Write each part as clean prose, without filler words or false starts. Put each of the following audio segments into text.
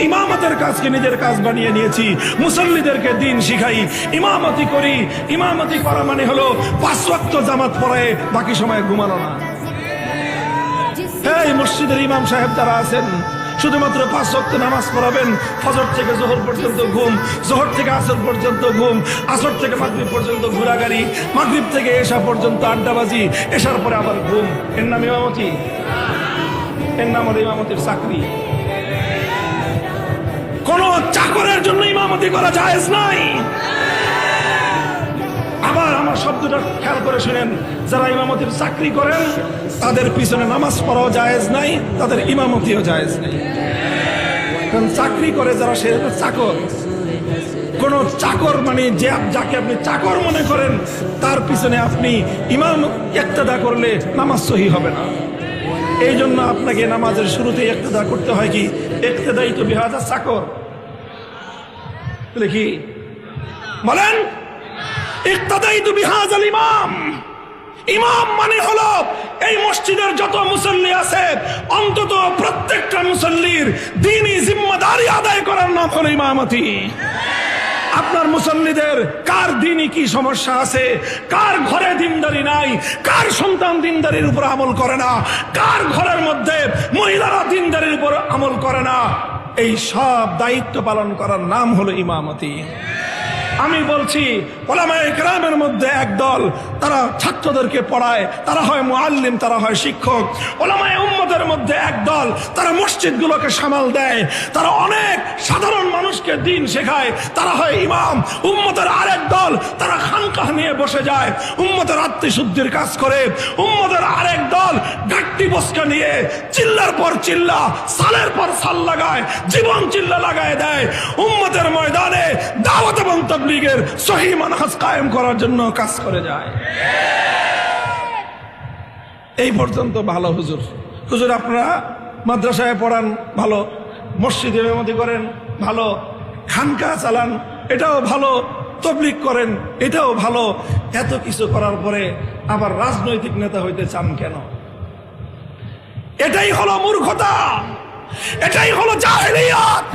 ইমামতের কাজকে নিজের কাজ বানিয়ে নিয়েছি, মুসল্লিদেরকে দিন শিখাই, ইমামতি করি। ইমামতি করা মানে হলো 5 ওয়াক্ত জামাত পড়ায় বাকি সময় ঘুমানো না। এই মসজিদের ইমাম সাহেব যারা আছেন শুধুমাত্র 5 ওয়াক্ত নামাজ পড়াবেন, ফজর থেকে জোহর পর্যন্ত ঘুম, জোহর থেকে আসর পর্যন্ত ঘুম, আসর থেকে মাগরিব পর্যন্ত ঘোরাঘুরি, মাগরিব থেকে এশা পর্যন্ত আড্ডাবাজি, এশার পরে আবার ঘুম। এর নাম ইমামতি? এর নাম হলো ইমামতির চাকরি। কোন চাকরের জন্য ইমামতি করা জায়েজ নাই। আবার আমার শব্দটা খেয়াল করে শুনেন, যারা ইমামতির চাকরি করেন তাদের পিছনে নামাজ পড়াও জায়েজ নাই, তাদের ইমামতিও জায়েজ নাই। কারণ চাকরি করে যারা, সে চাকর। কোন চাকর মানে যে যাকে আপনি চাকর মনে করেন তার পিছনে আপনি ইমাম ইক্তেদা করলে নামাজ সহি হবে না। এই জন্য আপনাকে নামাজের শুরুতে ইক্তেদা করতে হয় কি, ইক্তেদাই তো বিহাজা চাকর। কি বলেন? ইক্তাদাইতু বিহাযাল ইমাম। ইমাম মানে হলো এই মসজিদের যত মুসল্লি আছে অন্তত প্রত্যেকটা মুসল্লির দ্বীনি জিম্মাদারি আদায় করার নাম হলো ইমামতি। আপনার মুসল্লিদের কার দ্বীনি কি সমস্যা আছে, কার ঘরে দিনদারি নাই, কার সন্তান দিনদারির উপর আমল করে না, কার ঘরের মধ্যে মহিলারা দিনদারির উপর আমল করে না, এই সব দায়িত্ব পালন করার নাম হলো ইমামতি। আমি বলছি উলামায়ে কেরামের মধ্যে একদল, তারা ছাত্রদেরকে পড়ায়, তারা হয় মুআল্লিম, তারা হয় শিক্ষক। উলামায়ে উম্মতের মধ্যে একদল, তারা মসজিদগুলোকে সামাল দেয়, তারা অনেক সাধারণ মানুষকে দিন শেখায়, তারা হয় ইমাম। উম্মতের আরেক দল, তারা খানকাহ নিয়ে বসে যায়, উম্মতের আত্মশুদ্ধির কাজ করে। উম্মতের আরেক দল গাট্টি বসকা নিয়ে চিল্লার পর চিল্লা, সালের পর সাল লাগায়, জীবন চিল্লা লাগায় দেয়, উম্মতের ময়দানে দাওয়াত এবং তাবলীগের সহি মানহাজ কায়েম করার জন্য কাজ করে যায়। এই পর্যন্ত ভালো। হুজুর, হুজুর আপনারা মাদ্রাসায় পড়ান ভালো, মসজিদে ইমামতি করেন ভালো, খানকা চালান এটাও ভালো, তাবলীগ করেন এটাও ভালো। এত কিছু করার পরে আবার রাজনৈতিক নেতা হইতে চান কেন? এটাই হলো মূর্খতা, এটাই হলো জাহেলিয়াত।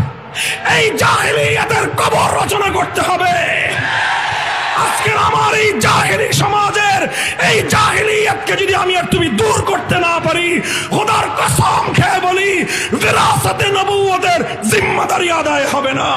এই জাহেলিয়াতের কবর রচনা করতে হবে। আজকের আমার এই জাহেলি সমাজের এই জাহেলিয়াতকে যদি আমি আর তুমি দূর করতে না পারি, খোদার কসম খেয়ে বলি, বিরাসতে নবুয়তের জিম্মাদারি আদায় হবে না।